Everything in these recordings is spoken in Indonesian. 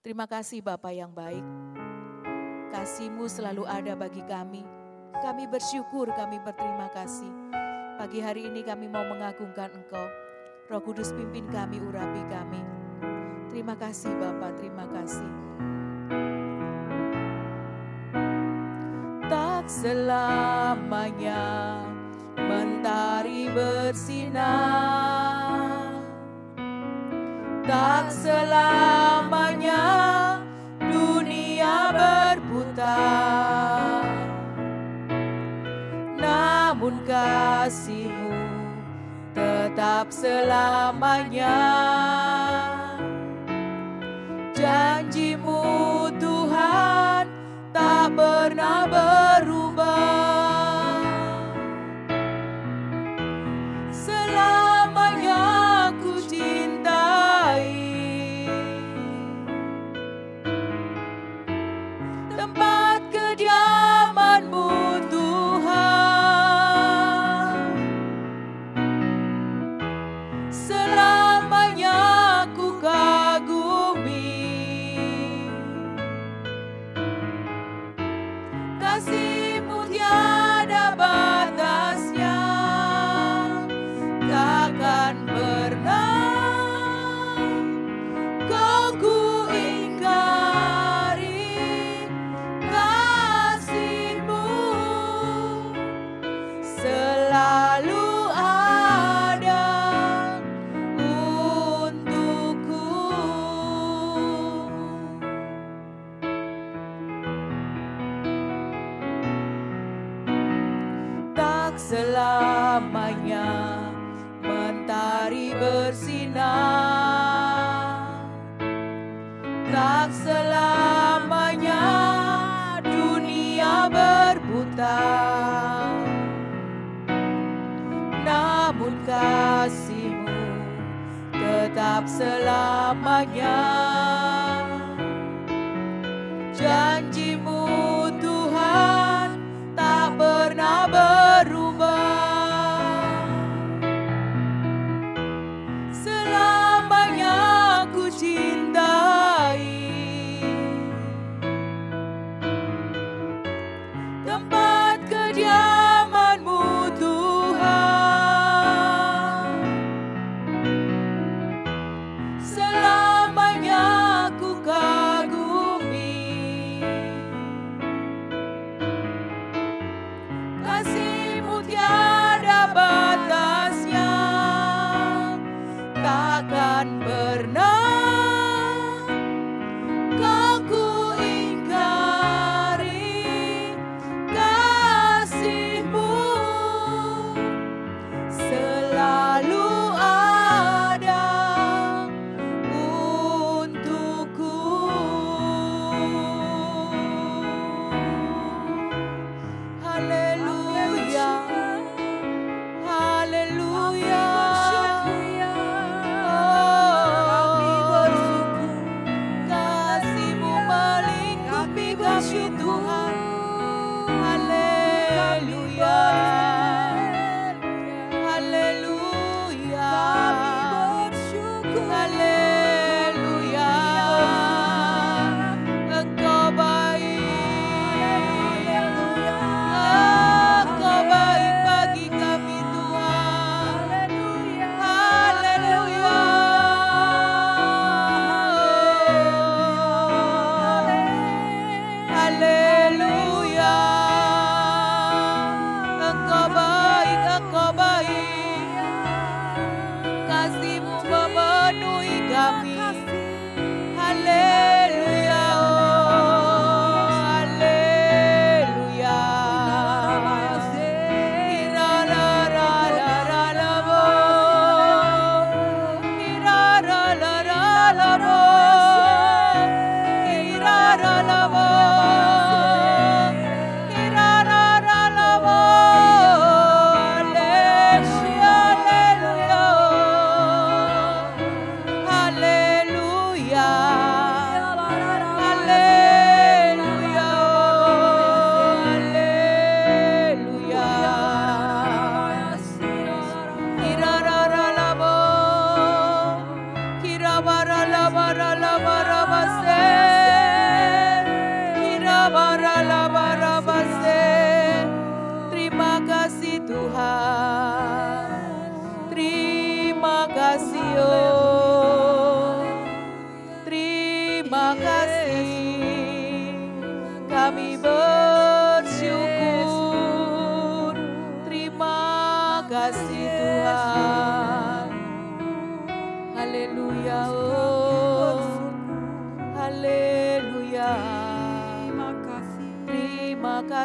Terima kasih Bapa yang baik. Kasih-Mu selalu ada bagi kami. Kami bersyukur, kami berterima kasih. Pagi hari ini kami mau mengagungkan Engkau. Roh Kudus pimpin kami, urapi kami. Terima kasih Bapa, terima kasih. Tak selamanya mentari bersinar, tak selamanya dunia berputar, namun kasih-Mu tetap selamanya. Janji-Mu Tuhan tak pernah berubah. Selamanya ku cintai tempat kediaman-Mu Tuhan. Selamanya ku kagumi kasih-Mu tiada batasnya, takkan pernah kau ku ingkari. Kasih-Mu selalu ada untukku. Tak selamanya mentari bersinar, tak selamanya dunia berputar, namun kasih-Mu tetap selamanya. Janji-Mu Tuhan tak pernah berubah. Selamanya ku cintai tempat kediaman-Mu Tuhan. Selamanya ku kagumi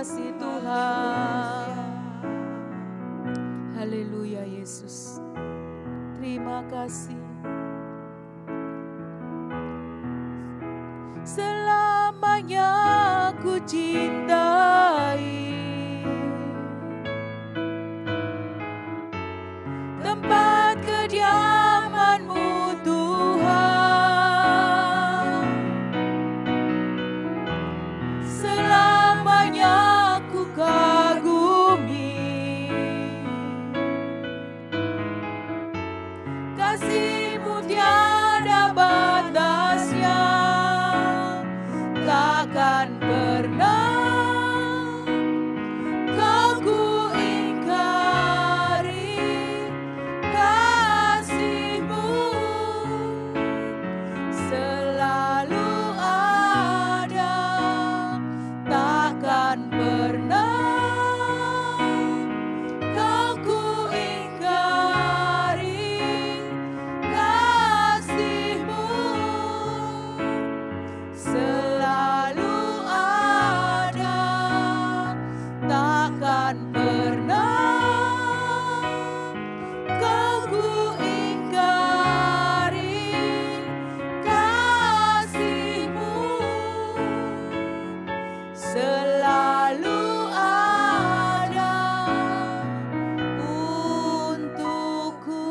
kasih Tuhan. Haleluya Yesus. Terima kasih. Selamanya ku cintai tempat kediaman-Mu Tuhan. Selamanya ku kagumi kasih-Mu tiada batasnya, takkan pernah Kau ku ingkari kasih-Mu, selalu ada, takkan pernah Kau ku ingkari kasih-Mu, selalu ada, takkan pernah Kau ku ingkari kasih-Mu, selalu ada untukku.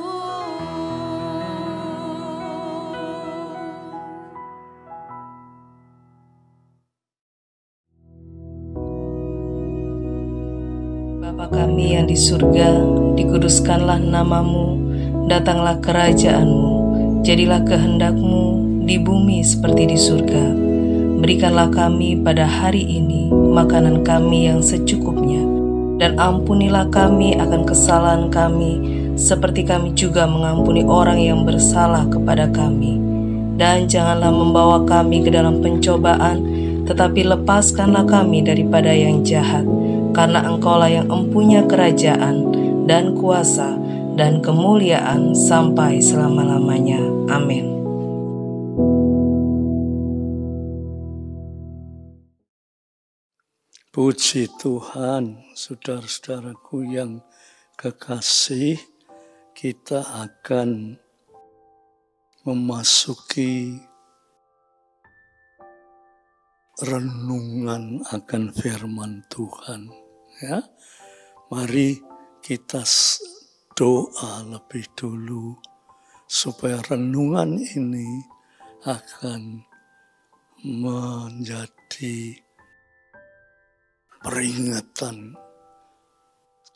Bapa kami yang di surga, dikuduskanlah nama-Mu, datanglah kerajaan-Mu, jadilah kehendak-Mu di bumi seperti di surga. Berikanlah kami pada hari ini makanan kami yang secukupnya, dan ampunilah kami akan kesalahan kami, seperti kami juga mengampuni orang yang bersalah kepada kami. Dan janganlah membawa kami ke dalam pencobaan, tetapi lepaskanlah kami daripada yang jahat. Karena Engkaulah yang empunya kerajaan dan kuasa dan kemuliaan sampai selama-lamanya. Amin. Puji Tuhan, saudara-saudaraku yang kekasih, kita akan memasuki renungan akan firman Tuhan. Ya, mari kita doa lebih dulu supaya renungan ini akan menjadi peringatan,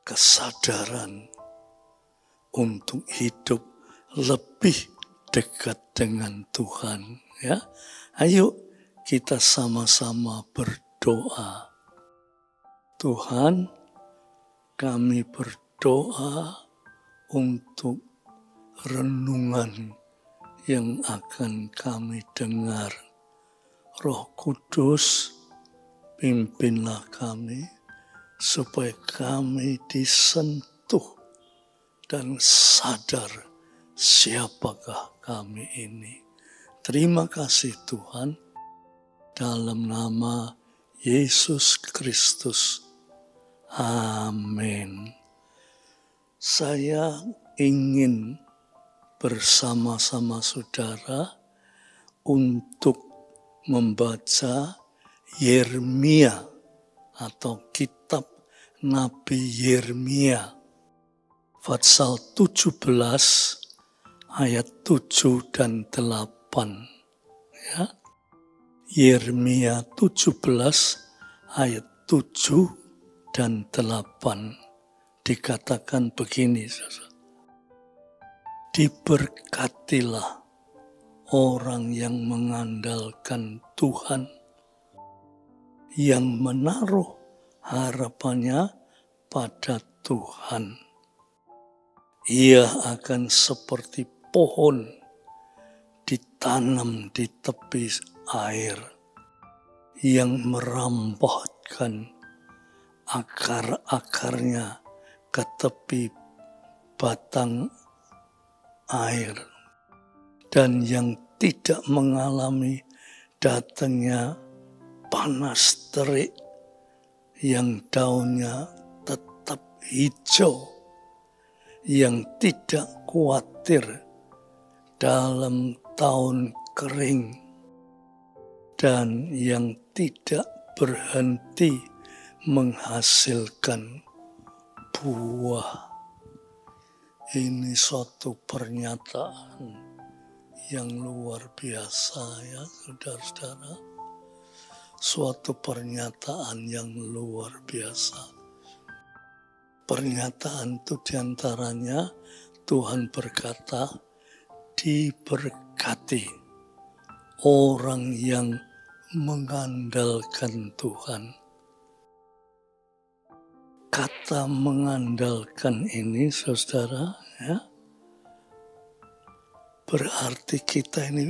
kesadaran untuk hidup lebih dekat dengan Tuhan. Ya, ayo kita sama-sama berdoa. Tuhan, kami berdoa untuk renungan yang akan kami dengar. Roh Kudus, pimpinlah kami supaya kami disentuh dan sadar siapakah kami ini. Terima kasih Tuhan, dalam nama Yesus Kristus. Amin. Saya ingin bersama-sama saudara untuk membaca Yeremia atau kitab Nabi Yeremia pasal 17 ayat 7 dan 8. Ya. Yeremia 17 ayat 7 dan 8 dikatakan begini, saudara. Diberkatilah orang yang mengandalkan Tuhan, yang menaruh harapannya pada Tuhan. Ia akan seperti pohon ditanam di tepi air, yang merampaukan akar-akarnya ke tepi batang air, dan yang tidak mengalami datangnya panas terik yang daunnya tetap hijau, yang tidak khawatir dalam tahun kering, dan yang tidak berhenti menghasilkan buah. Ini suatu pernyataan yang luar biasa ya saudara-saudara. Suatu pernyataan yang luar biasa. Pernyataan itu diantaranya Tuhan berkata, diberkati orang yang mengandalkan Tuhan. Kata mengandalkan ini saudara ya, berarti kita ini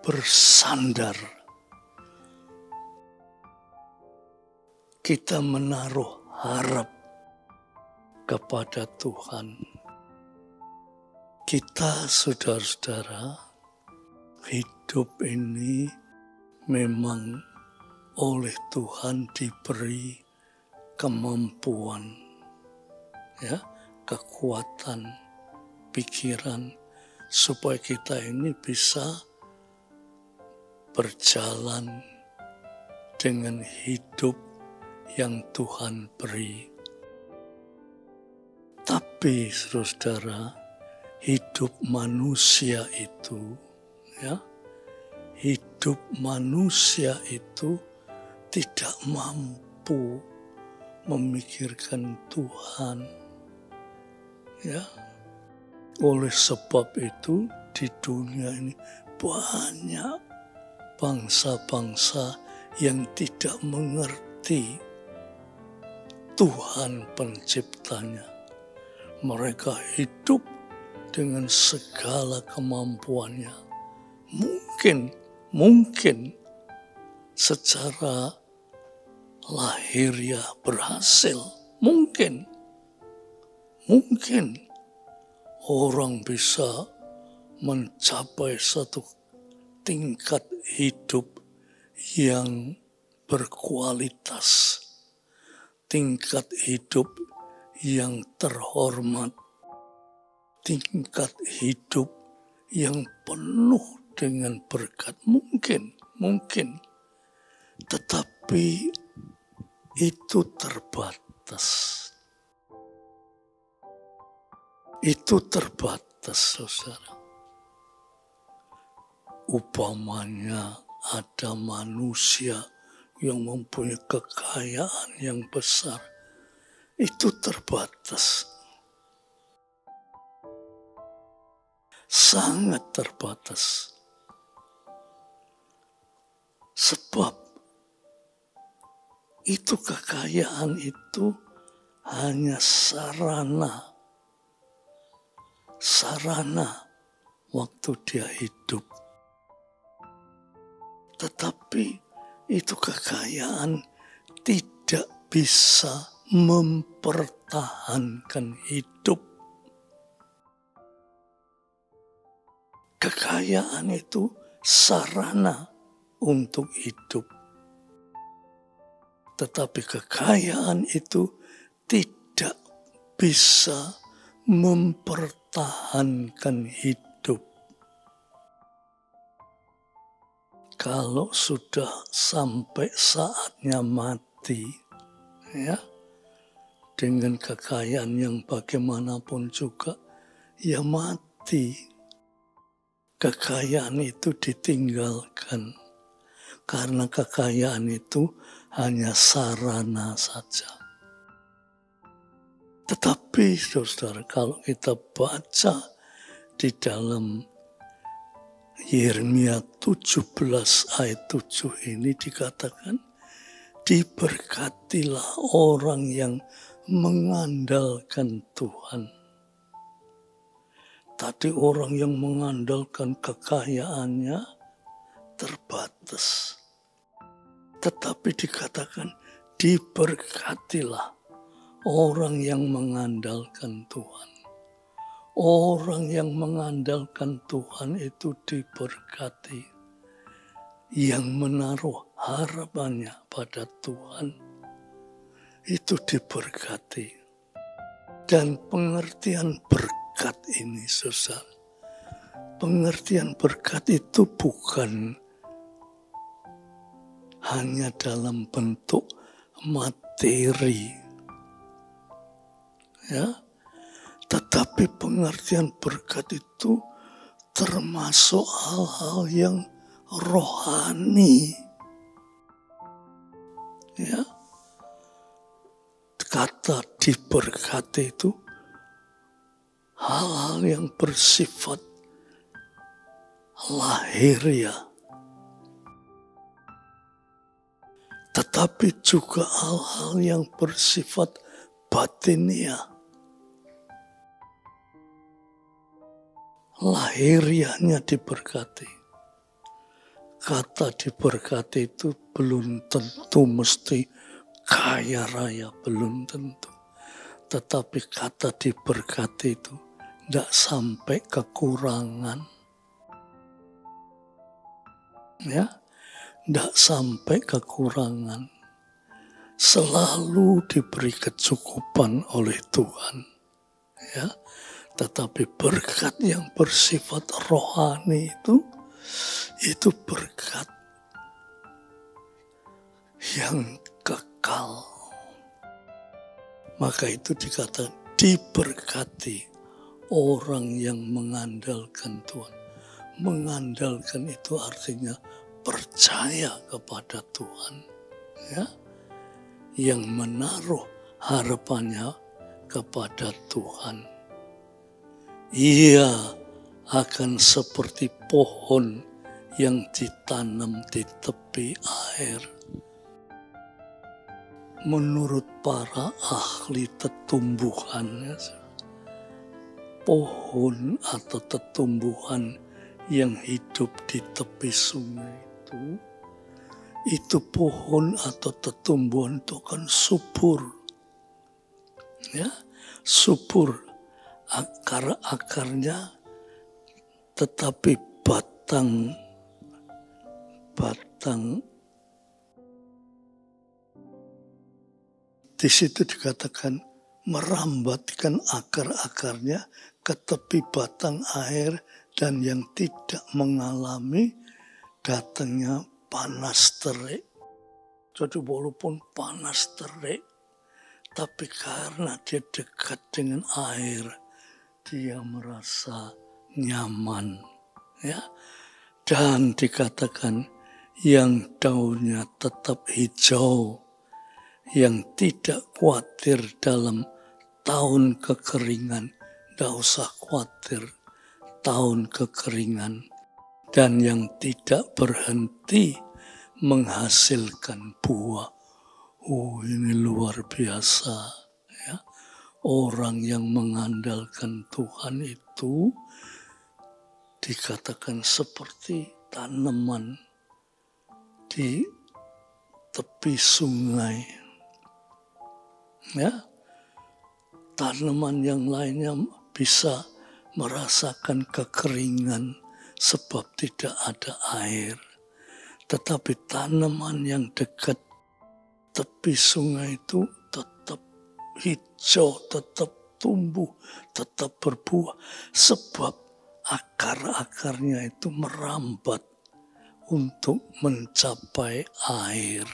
bersandar. Kita menaruh harap kepada Tuhan. Kita saudara-saudara, hidup ini memang oleh Tuhan diberi kemampuan, ya, kekuatan, pikiran, supaya kita ini bisa berjalan dengan hidup yang Tuhan beri. Tapi saudara, hidup manusia itu, ya, hidup manusia itu tidak mampu memikirkan Tuhan. Ya. Oleh sebab itu di dunia ini banyak bangsa-bangsa yang tidak mengerti Tuhan penciptanya. Mereka hidup dengan segala kemampuannya. Mungkin secara lahiriah berhasil. Mungkin orang bisa mencapai satu tingkat hidup yang berkualitas, tingkat hidup yang terhormat, tingkat hidup yang penuh dengan berkat. Mungkin, tetapi itu terbatas. Itu terbatas, saudara. Upamanya ada manusia yang mempunyai kekayaan yang besar, itu terbatas. Sangat terbatas. Sebab itu kekayaan itu hanya sarana waktu dia hidup. Tetapi itu kekayaan tidak bisa mempertahankan hidup. Kekayaan itu sarana untuk hidup. Tetapi kekayaan itu tidak bisa mempertahankan hidup. Kalau sudah sampai saatnya mati, ya, dengan kekayaan yang bagaimanapun juga, ya mati. Kekayaan itu ditinggalkan. Karena kekayaan itu hanya sarana saja. Tetapi saudara, kalau kita baca di dalam Yeremia 17 ayat 7 ini dikatakan, diberkatilah orang yang mengandalkan Tuhan. Tadi orang yang mengandalkan kekayaannya terbatas. Tetapi dikatakan diberkatilah orang yang mengandalkan Tuhan. Orang yang mengandalkan Tuhan itu diberkati. Yang menaruh harapannya pada Tuhan itu diberkati. Dan pengertian berkat ini, saudara, pengertian berkat itu bukan hanya dalam bentuk materi, ya, tetapi pengertian berkat itu termasuk hal-hal yang rohani, ya. Kata diberkati itu hal-hal yang bersifat lahiriah, tetapi juga hal-hal yang bersifat batiniah. Lahiriahnya diberkati. Kata diberkati itu belum tentu mesti kaya raya, belum tentu. Tetapi kata diberkati itu tidak sampai kekurangan. Ya, tidak sampai kekurangan. Selalu diberi kecukupan oleh Tuhan. Ya, tetapi berkat yang bersifat rohani itu berkat yang kekal. Maka itu dikatakan diberkati orang yang mengandalkan Tuhan. Mengandalkan itu artinya percaya kepada Tuhan, ya, yang menaruh harapannya kepada Tuhan. Ia akan seperti pohon yang ditanam di tepi air. Menurut para ahli tetumbuhan, pohon atau tetumbuhan yang hidup di tepi sungai itu pohon atau tetumbuhan itu kan subur, ya, subur akarnya, tetapi batang di situ dikatakan merambatkan akar-akarnya ke tepi batang air dan yang tidak mengalami datangnya panas terik. Jadi walaupun panas terik, tapi karena dia dekat dengan air, dia merasa nyaman, ya. Dan dikatakan yang daunnya tetap hijau, yang tidak khawatir dalam tahun kekeringan, tidak usah khawatir tahun kekeringan, dan yang tidak berhenti menghasilkan buah. Oh, ini luar biasa, ya. Orang yang mengandalkan Tuhan itu dikatakan seperti tanaman di tepi sungai, ya. Tanaman yang lainnya bisa merasakan kekeringan sebab tidak ada air. Tetapi tanaman yang dekat tepi sungai itu tetap hijau, tetap tumbuh, tetap berbuah. Sebab akar-akarnya itu merambat untuk mencapai air.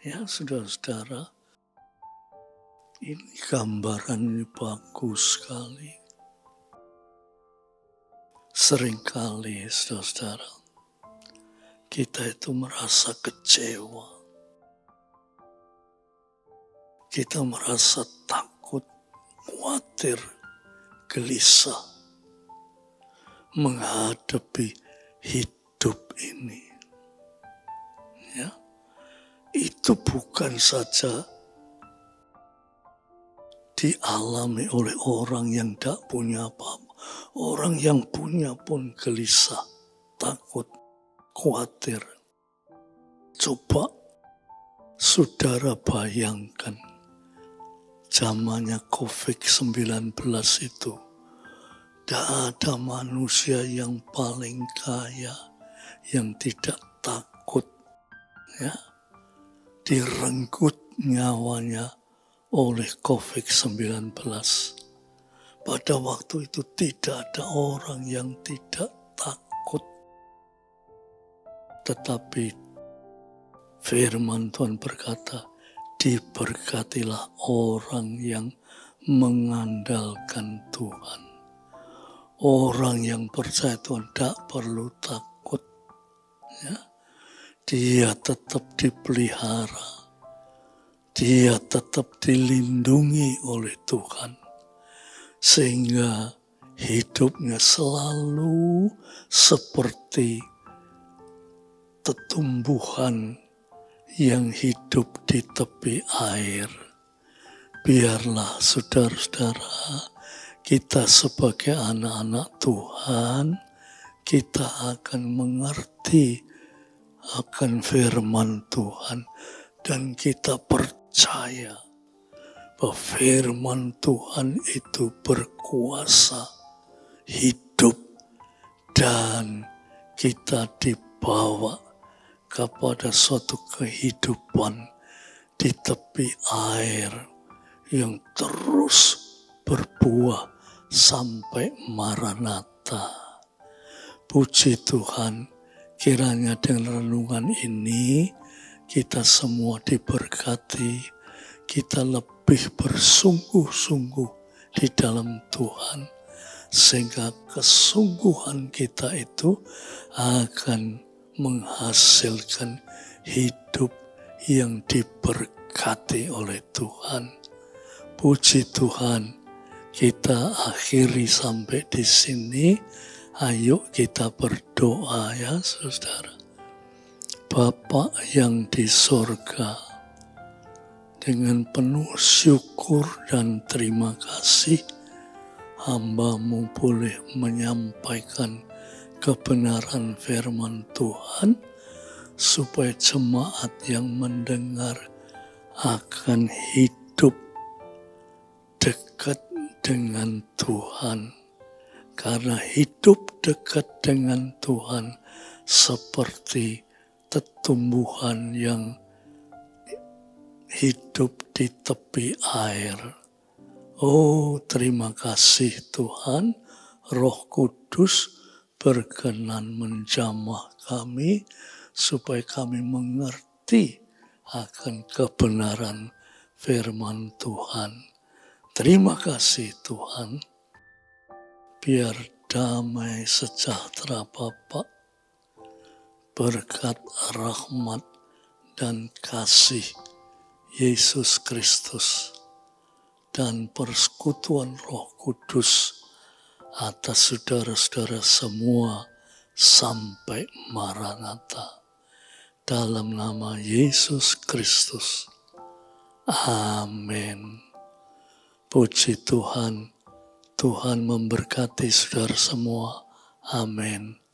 Ya, saudara-saudara, ini gambarannya bagus sekali. Seringkali, saudara-saudara, kita itu merasa kecewa. Kita merasa takut, khawatir, gelisah menghadapi hidup ini. Ya, itu bukan saja dialami oleh orang yang tidak punya apa-apa. Orang yang punya pun gelisah, takut, khawatir. Coba saudara bayangkan zamannya COVID-19 itu. Tidak ada manusia yang paling kaya yang tidak takut, ya, direnggut nyawanya oleh COVID-19. Pada waktu itu tidak ada orang yang tidak takut. Tetapi firman Tuhan berkata, diberkatilah orang yang mengandalkan Tuhan. Orang yang percaya Tuhan tidak perlu takut. Ya. Dia tetap dipelihara. Dia tetap dilindungi oleh Tuhan. Sehingga hidupnya selalu seperti tetumbuhan yang hidup di tepi air. Biarlah saudara-saudara, kita sebagai anak-anak Tuhan, kita akan mengerti akan firman Tuhan dan kita percaya bahwa firman Tuhan itu berkuasa, hidup, dan kita dibawa kepada suatu kehidupan di tepi air yang terus berbuah sampai Maranatha. Puji Tuhan, kiranya dengan renungan ini kita semua diberkati, kita lebih bersungguh-sungguh di dalam Tuhan, sehingga kesungguhan kita itu akan menghasilkan hidup yang diberkati oleh Tuhan. Puji Tuhan, kita akhiri sampai di sini. Ayo kita berdoa ya saudara. Bapa yang di sorga, dengan penuh syukur dan terima kasih, hamba-Mu boleh menyampaikan kebenaran firman Tuhan, supaya jemaat yang mendengar akan hidup dekat dengan Tuhan. Karena hidup dekat dengan Tuhan seperti tetumbuhan yang hidup di tepi air. Oh, terima kasih Tuhan, Roh Kudus berkenan menjamah kami supaya kami mengerti akan kebenaran firman Tuhan. Terima kasih Tuhan. Biar damai sejahtera Bapa, berkat rahmat dan kasih Yesus Kristus, dan persekutuan Roh Kudus atas saudara-saudara semua sampai Maranatha. Dalam nama Yesus Kristus. Amin. Puji Tuhan. Tuhan memberkati saudara semua. Amin.